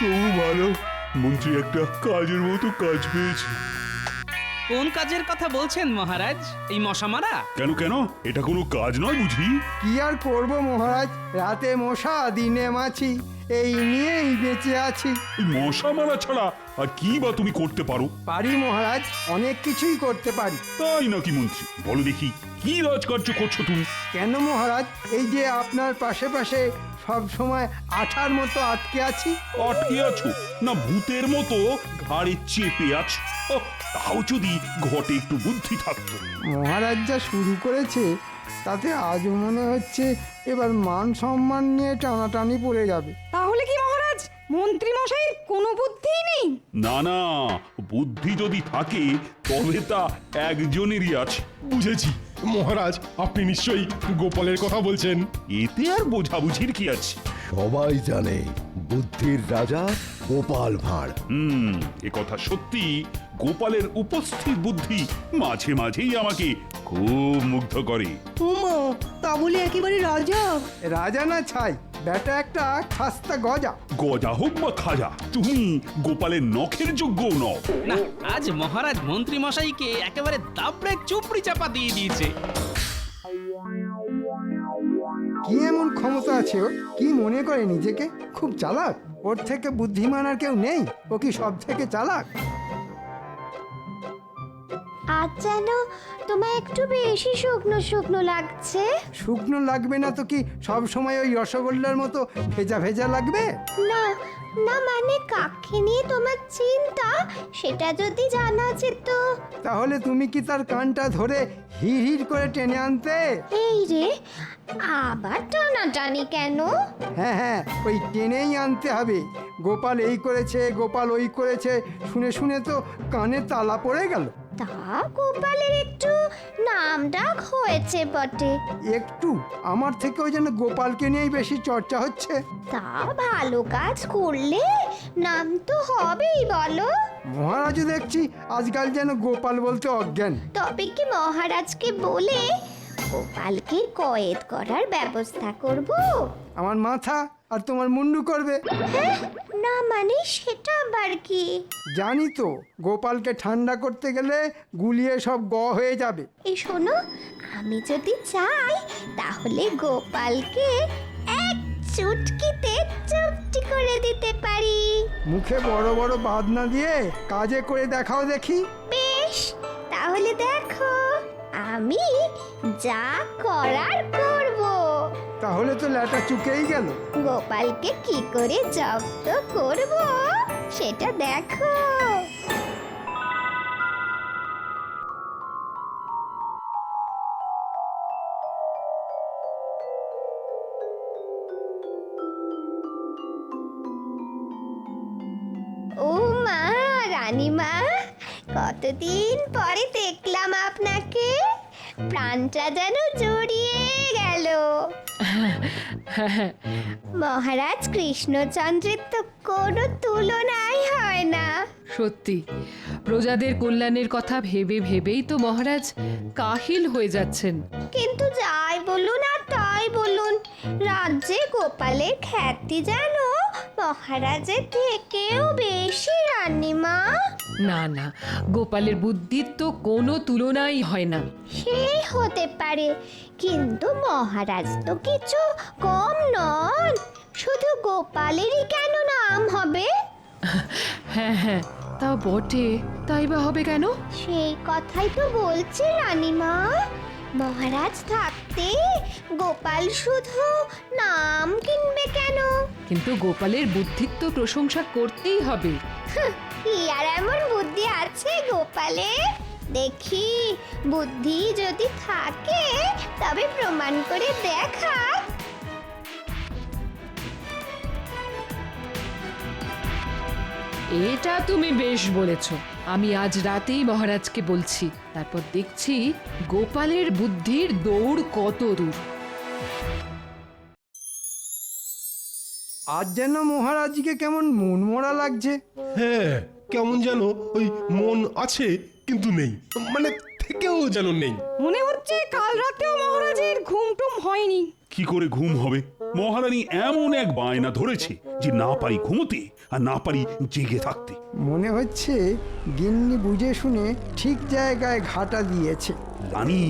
তবু ভালো, মন্ত্রী একটা কাজের মতো কাজ পেয়েছে। কোন কাজের কথা বলছেন মহারাজ? এই মশা মারা? কেন কেন, এটা কোনো কাজ নয় বুঝি? কি আর করব মহারাজ, রাতে মশা দিনে মাছি, এই নিয়েই বেঁচে আছি। এই মশা মারা ছাড়া আর কি বা তুমি করতে পারো? পারি মহারাজ, অনেক কিছুই করতে পারি। তাই নাকি মন্ত্রী? বলো দেখি, কি রাজকার্য করছো তুমি? কেন মহারাজ, এই যে আপনার পাশে পাশে সব সময় আঠার মতো আটকে আছি। আটকে আছো না ভূতের মতো ঘাড়ে চেপে আছো? ওহ, তাও যদি ঘটে একটু বুদ্ধি থাকতো। মহারাজ যা শুরু করেছে তাতে আজও মনে হচ্ছে এবার মান সম্মান নিয়ে টানাটানি পড়ে যাবে। তাহলে কি মহারাজ মন্ত্রী মশাইয়ের কোনো বুদ্ধিই নেই? না না, বুদ্ধি যদি থাকে তবে তা একজনেরই আছে। বুঝেছি মহারাজ, আপনি নিশ্চয়ই গোপালের কথা বলছেন। এতে আর বোঝাবুঝির কি আছে? সবাই জানে বুদ্ধির রাজা গোপাল ভাঁড়। এ কথা সত্যি। গোপালের উপস্থিত বুদ্ধি মাঝে মাঝেই আমাকে খুব মুগ্ধ করে। ওমা, তা বলে একেবারে রাজা? রাজা না ছাই, বেটা একটা খাস্তা গজা। গজা হোক বা খাজা, তুমি গোপালের নখের যোগ্য নও। না, আজ মহারাজ মন্ত্রী মশাইকে একেবারে দাবড়ে চুপড়ি চাপা দিয়ে দিয়েছে। কি এমন ক্ষমতা আছে ওর? কি মনে করে নিজেকে খুব চালাক? ওর থেকে বুদ্ধিমান আর কেউ নেই? ও কি সব থেকে চালাক? আজ যেন তোমায় একটু বেশি শুকনো শুকনো লাগছে। শুকনো লাগবে না তো কি সব সময় ওই রসগোল্লার মতো ভেজা ভেজা লাগবে? না না, মানে কাকে নিয়ে তোমার চিন্তা সেটা যদি জানা যেত। তাহলে তুমি কি তার কানটা ধরে হিড় হিড় করে টেনে আনতে? এই রে, আবার টানাটানি কেন? হ্যাঁ হ্যাঁ, ওই টেনেই আনতে হবে। গোপাল এই করেছে, গোপাল ওই করেছে, শুনে শুনে তো কানে তালা পড়ে গেল। তা গোপালের একটু নাম ডাক হয়েছে বটে। একটু? আমার থেকেও যেন গোপালকে নিয়েই বেশি চর্চা হচ্ছে। তা ভালো কাজ করলে নাম তো হবেই বলো। মহারাজও দেখছি আজকাল যেন গোপাল বলতে অজ্ঞান। তবে কি মহারাজকে বলে গোপালকে কয়েদ করার ব্যবস্থা করব? আমার মাথা আর তোমার মুন্ডু করবে। হ্যাঁ, না মানে সেটা আবার কি? জানি তো, গোপালকে ঠান্ডা করতে গেলে গুলিয়ে সব হয়ে যাবে। এই শোনো, আমি যদি চাই তাহলে গোপালকে এক চুটকিতে চুপটি করে দিতে পারি। মুখে বড় বড় বাদ না দিয়ে কাজে করে দেখাও দেখি। বেশ, তাহলে দেখো আমি যা করার করব। তাহলে তো ল্যাটা চুকেই গেল। গোপালকে কি করে জব্দ করব সেটা দেখো। ও মা, রানীমা, কতদিন পরে দেখলাম আপনাকে, প্রাণটা যেন জড়িয়ে গেল। মহারাজ কৃষ্ণচন্দ্রের তো কোনো তুলনাই হয় না। সত্যি, প্রজাদের কল্যাণের কথা ভেবে ভেবেই তো মহারাজ কাহিল হয়ে যাচ্ছেন। কিন্তু যাই বলুন আর তাই বলুন, রাজ্যে গোপালের খ্যাতি যেন মহারাজের থেকেও বেশি, রানীমা। না না, গোপালের বুদ্ধির তো কোনো তুলনাই হয় না। সেই হতে পারে, কিন্তু মহারাজ তো কিছু কম নন। শুধু গোপালেরই কেন নাম হবে? হ্যাঁ হ্যাঁ, তা বটে, তাই বা হবে কেন? সেই কথাই তো বলছি রানীমা। মহারাজ থাকতে গোপাল শুধু নাম কিনবে কেন? কিন্তু গোপালের বুদ্ধির তো প্রশংসা করতেই হবে। কি আর এমন বুদ্ধি আছে গোপালে? দেখি, বুদ্ধি যদি থাকে তবে প্রমাণ করে দেখা। এটা তুমি বেশ বলেছ। আমি আজ রাতেই মহারাজকে বলছি, তারপর দেখছি গোপালের বুদ্ধির দৌড় কত দূর। আজ যেন মহারাজকে কেমন মনমরা লাগছে। হ্যাঁ, কেমন যেন ওই মন আছে কিন্তু নেই, মানে থেকেও যেন নেই। মনে হচ্ছে কাল রাতেও মহারাজের ঘুম টুম হয়নি। কি করে ঘুম হবে? মহারানী এমন এক বায়না ধরেছে যে না পারি ঘুমোতে আর না পারি জেগে থাকতে। মনে হচ্ছে গিন্নি বুঝে শুনে ঠিক জায়গায় ঘাটা দিয়েছে। রানী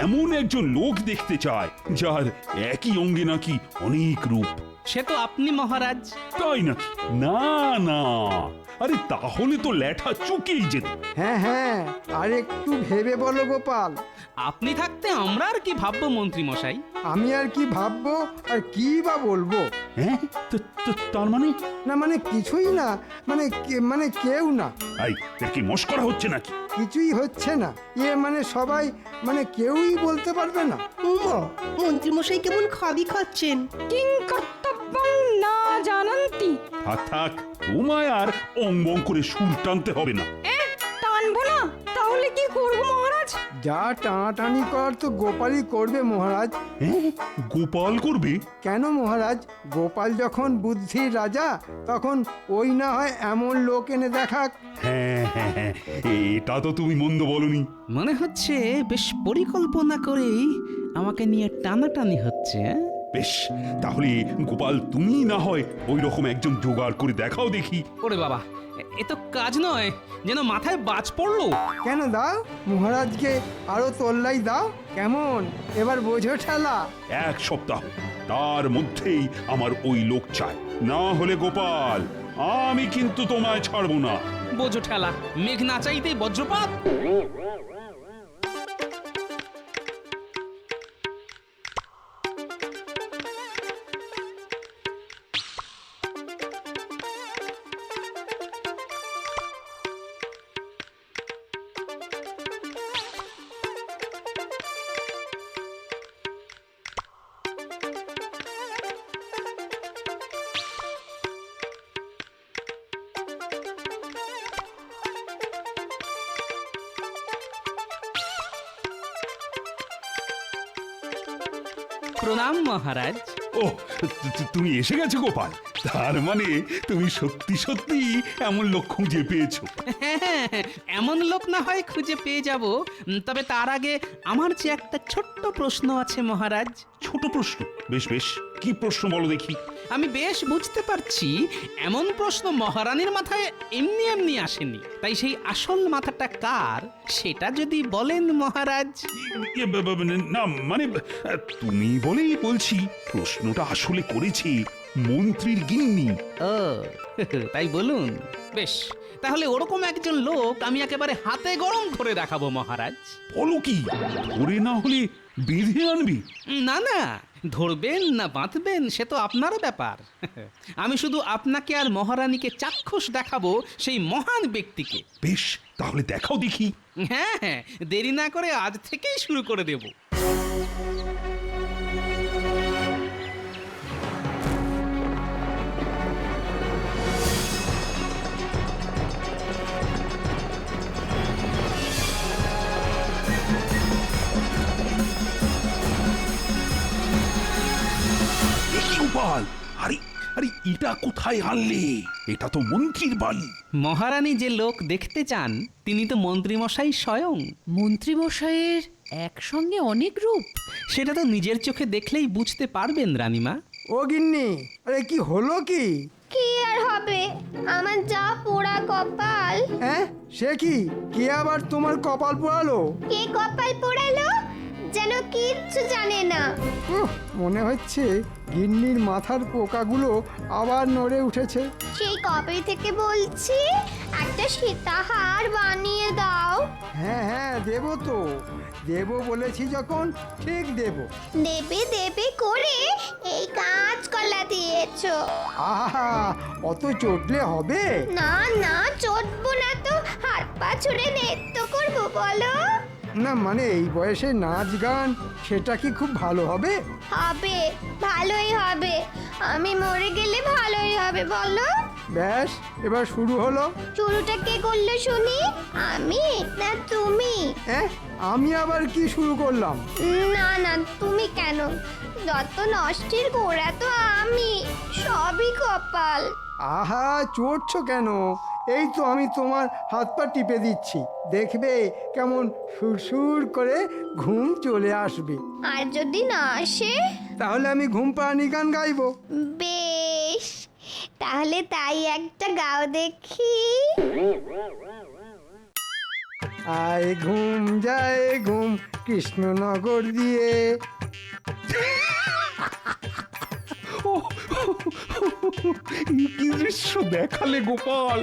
এমন একজন লোক দেখতে চায় যার একই অঙ্গে নাকি অনেক রূপ। সে তো আপনি মহারাজ। তাই নাকি? না না, আরে তাহলে তো ল্যাঠা চুকেই যেত। হ্যাঁ হ্যাঁ, আর একটু ভেবে বলো গোপাল। আপনি থাকতে আমরা আর কি ভাববো মন্ত্রী মশাই? আমি আর কি ভাববো আর কি বা বলবো? হ্যাঁ, তার মানে? না মানে কিছুই না, মানে কেউ না। এই এর কি মস্করা হচ্ছে নাকি? কিছুই হচ্ছে না, মানে সবাই, মানে কেউই বলতে পারবে না। উমা, মন্ত্রীমশাই কেমন খাবি খাচ্ছেন। কিং কর্তব্যং না জানান্তি। থাক থাক, তোমায় আর অং করে সুর টানতে হবে না। টানবো না, তাহলে কি করবো মহারাজ? যা টানাটানি করার তো গোপালই করবে মহারাজ। হ্যাঁ, গোপাল করবে? কেন মহারাজ, গোপাল যখন বুদ্ধির রাজা তখন ওই না হয় এমন লোক এনে দেখাক। হ্যাঁ হ্যাঁ হ্যাঁ, এটা তো তুমি মন্দ বলনি। মনে হচ্ছে বেশ পরিকল্পনা করেই আমাকে নিয়ে টানাটানি হচ্ছে। বেশ, তাহলে গোপাল তুমি না হয় ওই রকম একজন জোগাড় করে দেখাও দেখি। ওরে বাবা, এ তো কাজ নয়, যেন মাথায় বাজ পড়লো। কেন দাও, মহারাজকে আরো তোল্লাই দাও। কেমন, এবার বোঝো ঠেলা? এক সপ্তাহ, তার মধ্যেই আমার ওই লোক চাই, না হলে গোপাল আমি কিন্তু তোমায় ছাড়বো না। বোঝো ঠেলা, মেঘ না চাইতেই বজ্রপাত। প্রণাম মহারাজ। ও, তুমি এসে গেছো গোপাল, তার মানে তুমি সত্যি সত্যি এমন লোক খুঁজে পেয়েছো। হ্যাঁ, এমন লোক না হয় খুঁজে পেয়ে যাব, তবে তার আগে আমার যে একটা ছোট্ট প্রশ্ন আছে মহারাজ। ছোট প্রশ্ন? বেশ বেশ, কি প্রশ্ন বলো দেখি। আমি বেশ বুঝতে পারছি এমন প্রশ্ন মহারানীর মাথায় এমনি এমনি আসেনি, তাই সেই আসল মাথাটা কার সেটা যদি বলেন মহারাজ। না মানে তুমি বলেই বলছি, প্রশ্নটা আসলে করেছি মন্ত্রীর গিন্নি। ও তাই বলুন। বেশ, তাহলে ওরকম একজন লোক আমি একেবারে হাতে গরম করে দেখাবো মহারাজ। বলো কি, ধরে না হলে বেঁধে আনবি? না না, ধরবেন না বাঁধবেন সে তো আপনার ব্যাপার। আমি শুধু আপনাকে আর মহারানীকে চাক্ষুষ দেখাবো সেই মহান ব্যক্তিকে। বেশ, তাহলে দেখাও দেখি। হ্যাঁ হ্যাঁ, দেরি না করে আজ থেকেই শুরু করে দেব। গোপাল, আরে আরে এটা কোথায় আনলে? এটা তো মন্ত্রীর বাড়ি। মহারানী যে লোক দেখতে চান তিনি তো মন্ত্রীমশাই স্বয়ং। মন্ত্রীমশাইয়ের একসঙ্গে অনেক রূপ। সেটা তো নিজের চোখে দেখলেই বুঝতে পারবেন রানীমা। ও গিন্নি, আরে কি হলো কি? কি আর হবে, আমার যা পোড়া কপাল। হ্যাঁ, সে কি? কে আবার তোমার কপাল পোড়ালো? কে কপাল পোড়ালো যেন কিচ্ছু জানে না। মনে হচ্ছে গিন্নির মাথার পোকাগুলো আবার নড়ে উঠেছে। সেই কবে থেকে বলছি একটা সীতাহার বানিয়ে দাও। হ্যাঁ হ্যাঁ, দেবো তো, দেবো বলেছি যখন ঠিক দেবো। দেবে দেবে করে এই কাঁচকলা দিয়েছো। আহা, অত চটলে হবে? না না, চটবো না তো, হাত পা ছুড়ে নৃত্য করবো বলো। না মানে এই বয়সে নাচ গান, সেটা কি খুব ভালো হবে? হবে, ভালোই হবে। আমি মরে গেলে ভালোই হবে বলো। ব্যাস, এবার শুরু হলো। শুরুটা কে করলো শুনি, আমি না তুমি? হ্যাঁ, আমি আবার কি শুরু করলাম? না না, তুমি কেন? যত নষ্টের গোড়া তো আমি, সবই কপাল। আহা, চড়ছো কেন? এই তো আমি তোমার হাত পা টিপে দিচ্ছি, দেখবে কেমন সুরসুর করে ঘুম চলে আসবে। আর যদি না আসে? তাহলে আমি ঘুম পাড়ানি গান গাইবো। বেশ, তাহলে তাই একটা গাও দেখি। আয় ঘুম যায় ঘুম কৃষ্ণনগর দিয়ে। কি দৃশ্য দেখালে গোপাল!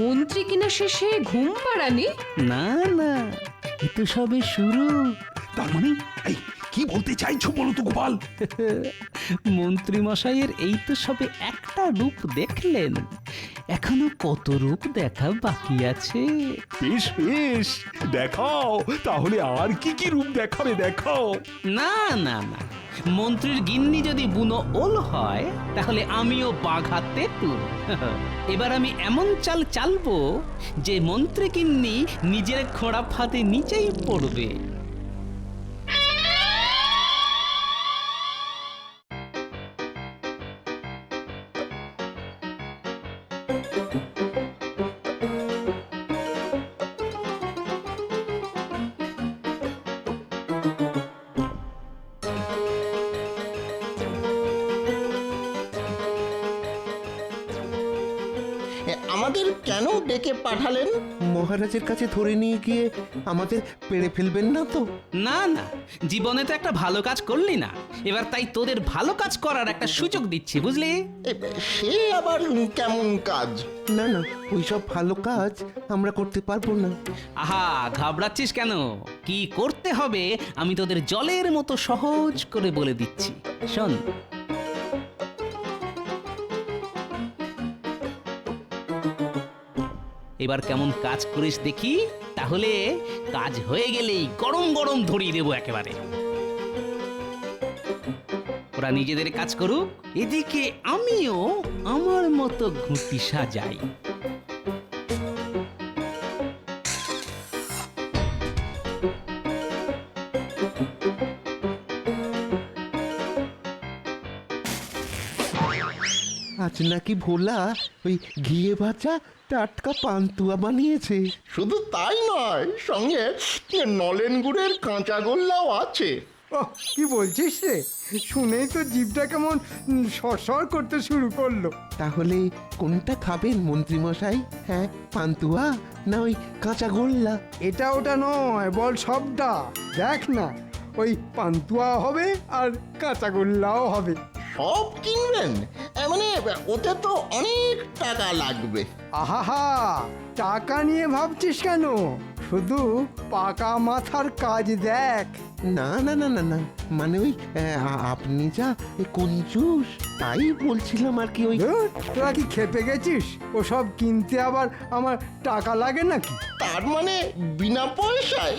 মন্ত্রী কিনা শেষে ঘুম পাড়ানি? না না, এ তো সবে শুরু। তার মানে এই কি বলতে চাইছো বলো তো গোপাল? মন্ত্রী মশাইয়ের এই তো সবে একটা রূপ দেখলেন, এখনো কত রূপ দেখা বাকি আছে। বেশ বেশ, দেখাও তাহলে, আর কি কি রূপ দেখাবে দেখাও। না না না, মন্ত্রীর গিন্নি যদি বুনো ওল হয় তাহলে আমিও বাঘা তেঁতুল। এবার আমি এমন চাল চালবো যে মন্ত্রী গিন্নি নিজের খোঁড়া ফাঁদে নিচেই পড়বে। আমাদের কেন ডেকে পাঠালেন? মহারাজের কাছে ধরে নিয়ে গিয়ে আমাদের পেড়ে ফেলবেন না তো? না না, জীবনে তো একটা ভালো কাজ করলি না, এবার তাই তোদের ভালো কাজ করার একটা সুযোগ দিচ্ছি, বুঝলি? সে আবার কেমন কাজ? না না, ওইসব ভালো কাজ আমরা করতে পারবো না। আহা, ঘাবড়াচ্ছিস কেন? কি করতে হবে আমি তোদের জলের মতো সহজ করে বলে দিচ্ছি, শোন। এবার কেমন কাজ করিস দেখি, তাহলে কাজ হয়ে গেলেই গরম গরম ধরিয়ে দেবো একেবারে। ওরা নিজেদের কাজ করুক, এদিকে আমিও আমার মতো ঘুঁটি সাজাই। আজ নাকি ভোলা ওই ঘিয়ে ভাজা টাটকা পান্তুয়া বানিয়েছে। শুধু তাই নয়, সঙ্গে নলেন গুড়ের কাঁচা গোল্লাও আছে। ওহ, কি বলছিস রে? শুনেই তো জিভটা কেমন সরসর করতে শুরু করলো। তাহলে কোনটা খাবেন মন্ত্রী মশাই? হ্যাঁ, পান্তুয়া না ওই কাঁচা গোল্লা? এটা ওটা নয়, বল সবটা। দেখ না, ওই পান্তুয়া হবে আর কাঁচাগোল্লাও হবে। সব কিনবেন? মানে ওতে তো অনেক টাকা লাগবে। আহা, টাকা নিয়ে ভাবছিস কেন? শুধু পাকা মাথার কাজ দেখ। না না না না না, মানে ওই আপনি যা কঞ্জুস, তাই বলছিলাম আর কি। ওই ধুর, তোরা কি খেপে গেছিস? ওসব কিনতে আবার আমার টাকা লাগে নাকি? তার মানে বিনা পয়সায়?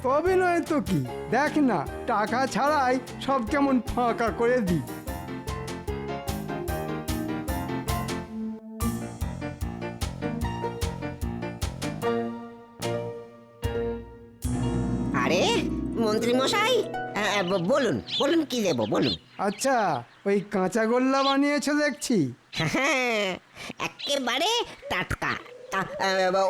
তবে নয় তো কি, দেখ না, টাকা ছাড়াই সব কেমন ফাঁকা করে দিই। আরে মন্ত্রী মশাই, বলুন বলুন কি দেবো বলুন। আচ্ছা, ওই কাঁচাগোল্লা বানিয়েছো দেখছি। হ্যাঁ, একেবারে টাটকা। তা,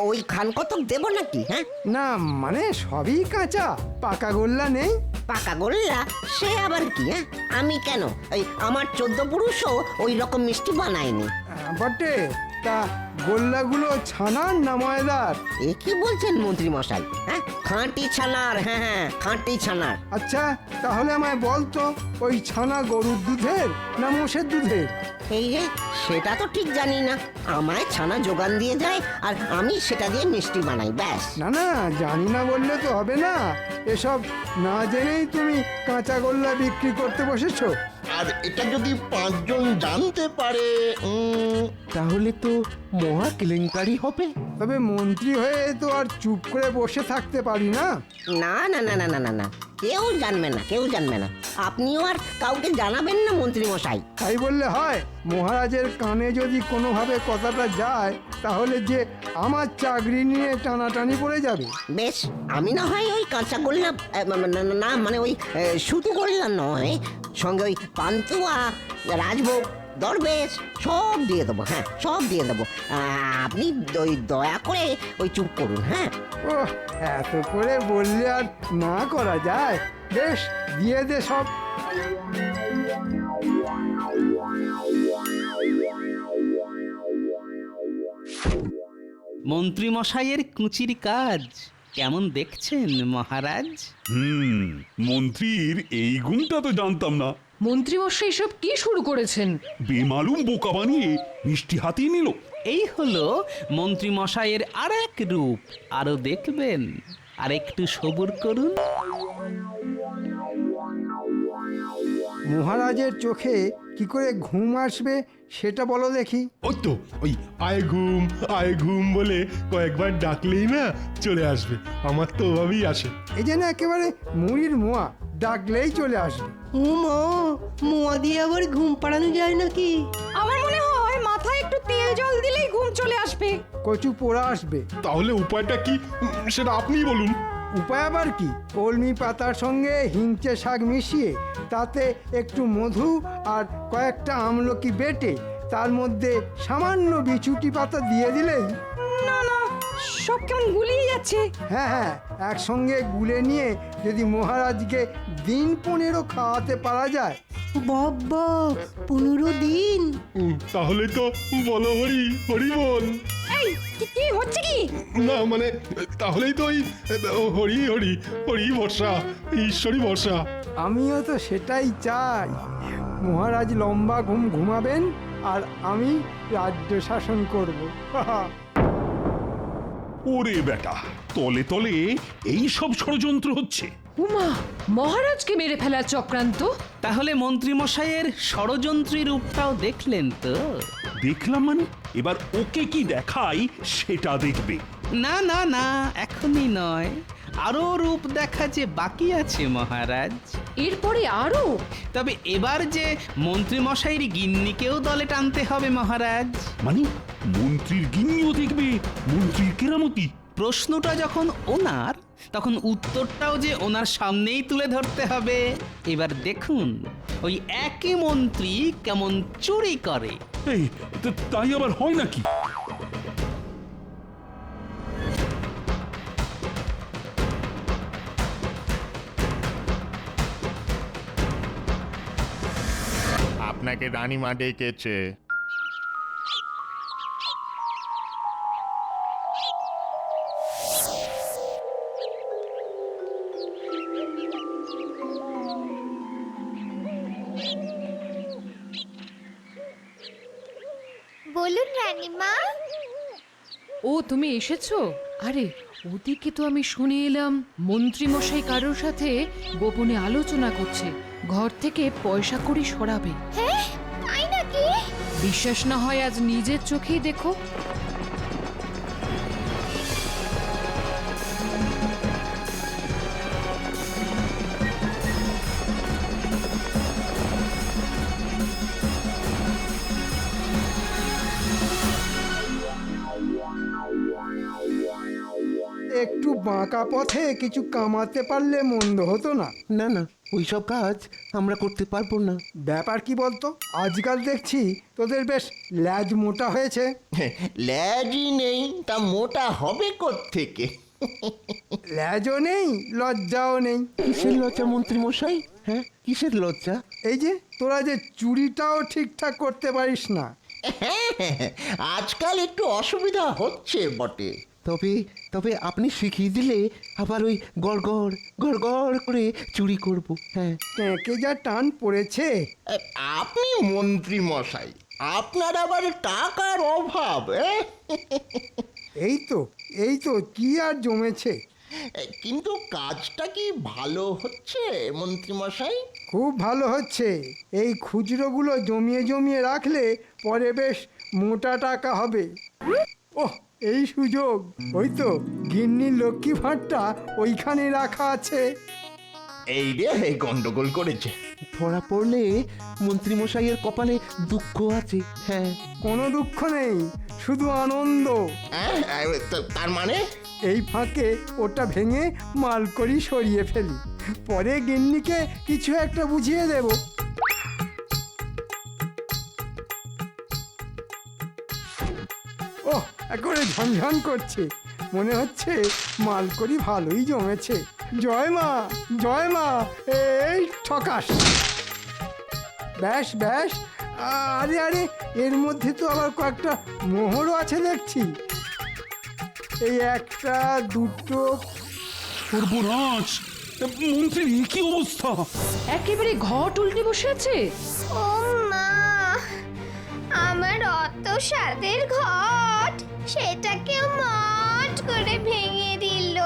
ওই খান কতক দেবো নাকি? হ্যাঁ, না মানে সবই কাঁচা, পাকা গোল্লা নেই। পাকা গোল্লা সে আবার কি? হ্যাঁ, আমি কেন, ওই আমার 14 পুরুষও ওই রকম মিষ্টি বানায়নি। বটে, তা গোল্লাগুলো ছানার না ময়দার? এ কি বলছেন মন্ত্রী মশাই? হ্যাঁ, খাঁটি ছানার। হ্যাঁ হ্যাঁ, খাঁটি ছানার। আচ্ছা, তাহলে আমায় বলতো, ওই ছানা গরুর দুধের না মোষের দুধের? এই রে, সেটা তো ঠিক জানি না। আমায় ছানা যোগান দিয়ে যায় আর আমি সেটা দিয়ে মিষ্টি বানাই, ব্যাস। না না, জানি না বললে তো হবে না। এসব না জেনেই তুমি কাঁচাগোল্লা বিক্রি করতে বসেছো। আর এটা যদি 5 জন জানতে পারে, তাহলে তো মহা কেলেঙ্কারি হবে। তবে মন্ত্রী হয়ে তো আর চুপ করে বসে থাকতে পারি না। না না না না না না না, কেউ জানবে না, কেউ জানবে না। আপনিও আর কাউকে জানাবেন না মন্ত্রী মশাই। তাই বললে হয়? মহারাজের কানে যদি কোনোভাবে কথাটা যায়, তাহলে যে আমার চাকরি নিয়ে টানাটানি পড়ে যাবে। বেশ, আমি না হয় ওই কাঁচা গোল্লা, না মানে ওই শুধু গোল্লা নয়, সঙ্গে ওই পান্তুয়া, রাজভোগ দরবেশ সব দিয়ে দেবো, হ্যাঁ সব দিয়ে দেবো। আপনি ওই দয়া করে ওই চুপ করুন, হ্যাঁ। ও এত করে বললে আর না করা যায়। বেশ, দিয়ে দে সব। মন্ত্রী মশাইয়ের কুচির কাজ কেমন দেখছেন মহারাজ? মন্ত্রীর এই গুণটা তো জানতাম না। মন্ত্রীমশাই সব কি শুরু করেছেন? বেমালুম বোকা বানিয়ে মিষ্টি হাতিয়ে নিল। এই হলো মন্ত্রী মশাইয়ের আর এক রূপ। আরো দেখবেন, আর একটু সবুর করুন। মহারাজের চোখে কি করে ঘুম আসবে সেটা বলো দেখি। ওই তো ওই আয় ঘুম বলে কয়েকবার ডাকলেই না চলে আসবে। আমার তো ওভাবেই আসে। এই যেন একেবারে মুড়ির মোয়া, ডাকলেই চলে আসবে। মোয়া দিয়ে আবার ঘুম পাড়ানো যায় নাকি? আমার মনে হয় মাথায় একটু তেল জল দিলেই ঘুম চলে আসবে। কচু পোড়া আসবে। তাহলে উপায়টা কি সেটা আপনিই বলুন। উপায় আবার কি? কলমি পাতার সঙ্গে হিংচে শাক মিশিয়ে তাতে একটু মধু আর কয়েকটা আমলকি বেটে তার মধ্যে সামান্য বিছুটি পাতা দিয়ে দিলেই। না না, সব কেমন গুলিয়ে যাচ্ছে। হ্যাঁ, একসঙ্গে গুলে নিয়ে যদি মহারাজকে দিন 15 খাওয়াতে পারা যায়। বাবা, 15 দিন? তাহলে তো বলো হরি হরি বল। এই কি হচ্ছে কি? না মানে তাহলেই তো ওই হরি হরি হরি বর্ষা, ঈশ্বরী বর্ষা। আমিও তো সেটাই চাই। মহারাজ লম্বা ঘুম ঘুমাবেন আর আমি রাজ্য শাসন করব। ওরে বেটা, তলে তলে এই সব ষড়যন্ত্র হচ্ছে। উমা, মহারাজকে মেরে ফেলার চক্রান্ত। তাহলে মন্ত্রী মশাইয়ের ষড়যন্ত্রী রূপটাও দেখলেন তো? দেখলাম মানে, এবার ওকে কি দেখাই সেটা দেখবে। না না না, এখনই নয়, আরো রূপ দেখা যে বাকি আছে মহারাজ। এরপরে আরো? তবে এবার যে মন্ত্রী মশাইয়ের গিন্নিকেও দলে টানতে হবে মহারাজ। মানে মন্ত্রীর গিন্নিও দেখবে মন্ত্রীর কেরামতি? প্রশ্নটা যখন ওনার, তখন উত্তরটাও যে ওনার সামনেই তুলে ধরতে হবে। এবার দেখুন ওই একই মন্ত্রী কেমন চুরি করে। এই তাই আবার হয় নাকি? আপনাকে রানীমা ডেকেছে। বলুন রানীমা। ও তুমি এসেছো? আরে ওদিকে তো আমি শুনে এলাম মন্ত্রী মশাই কারোর সাথে গোপনে আলোচনা করছে, ঘর থেকে পয়সা কড়ি সরাবে। হ্যাঁ, তাই নাকি? বিশ্বাস না হয় আজ নিজের চোখেই দেখো। একটু বাঁকা পথে কিছু কামাতে পারলে মন্দ হতো না। না না, ওইসব কাজ আমরা করতে পারবো না। ব্যাপার কি বলতো, আজকাল দেখছি তোদের বেশ ল্যাজ মোটা হয়েছে। ল্যাজই নেই তা মোটা হবে কোত্থেকে? ল্যাজও নেই, লজ্জাও নেই। কিসের লজ্জা মন্ত্রী মশাই? হ্যাঁ, কিসের লজ্জা? এই যে তোরা যে চুরিটাও ঠিকঠাক করতে পারিস না। আজকাল একটু অসুবিধা হচ্ছে বটে। তবে তবে আপনি শিখিয়ে দিলে আবার ওই গড়গড় গড়গড় করে চুরি করব। হ্যাঁ, ট্যাঁকে যা টান পড়েছে। আপনি মন্ত্রী মশাই, আপনার আবার টাকার অভাব। এই তো কি আর জমেছে। কিন্তু কাজটা কি ভালো হচ্ছে মন্ত্রী মশাই? খুব ভালো হচ্ছে। এই খুচরোগুলো জমিয়ে জমিয়ে রাখলে পরে বেশ মোটা টাকা হবে। ওহ, এই সুযোগ। ওই তো গিন্নির লক্ষ্মী ভাঁড়টা ওইখানে রাখা আছে। এই রে গন্ডগোল করেছে। ধরা পড়লে মন্ত্রী মশাইয়ের কপালে দুঃখ আছে। হ্যাঁ, কোনো দুঃখ নেই, শুধু আনন্দ। তার মানে? এই ফাঁকে ওটা ভেঙে মালকড়ি সরিয়ে ফেলি, পরে গিন্নিকে কিছু একটা বুঝিয়ে দেব। ও একেবারে ঝনঝন করছে, মনে হচ্ছে মালকড়ি ভালোই জমেছে। জয় মা, জয় মা, এই ঠকাস। ব্যাস ব্যাস, আরে আরে, এর মধ্যে তো আবার কয়েকটা মোহরও আছে দেখছি। এই একটা, দুটো। সর্বনাশ, মন্ত্রীর এ কি অবস্থা? একেবারে ঘট উল্টে বসে আছে। ও মা, আমার অত স্বাদের ঘট সেটাকে মট করে ভেঙে দিল।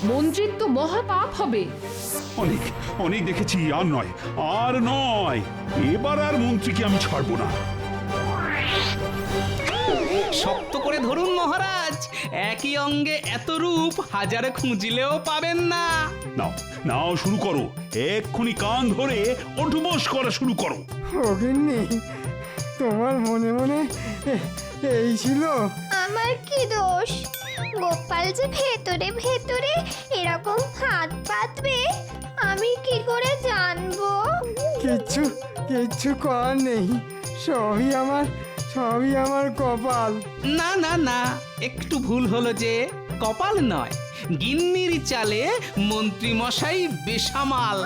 মন্ত্রীর তো মহা পাপ হবে। অনেক অনেক দেখেছি, আর নয়, আর নয়, এবার আর মন্ত্রীকে আমি ছাড়বো না। শক্ত করে ধরুন মহারাজ, একই অঙ্গে এত রূপ হাজারে খুঁজলেও পাবেন না। নাও নাও, শুরু করো, এক্ষুনি কান ধরে ওঠবোস করা শুরু করো। অগিন্নি, তোমার মনে মনে এই ছিল? আমার কি দোষ? গোপাল যে ভেতরে ভেতরে এরকম হাত পাতবে আমি কি করে জানবো? কিচ্ছু কিচ্ছু করার নেই, সবই আমার কপাল। না না না, একটু ভুল হলো যে, কপাল নয়, গিন্নির চালে মন্ত্রী মশাই বেসামাল।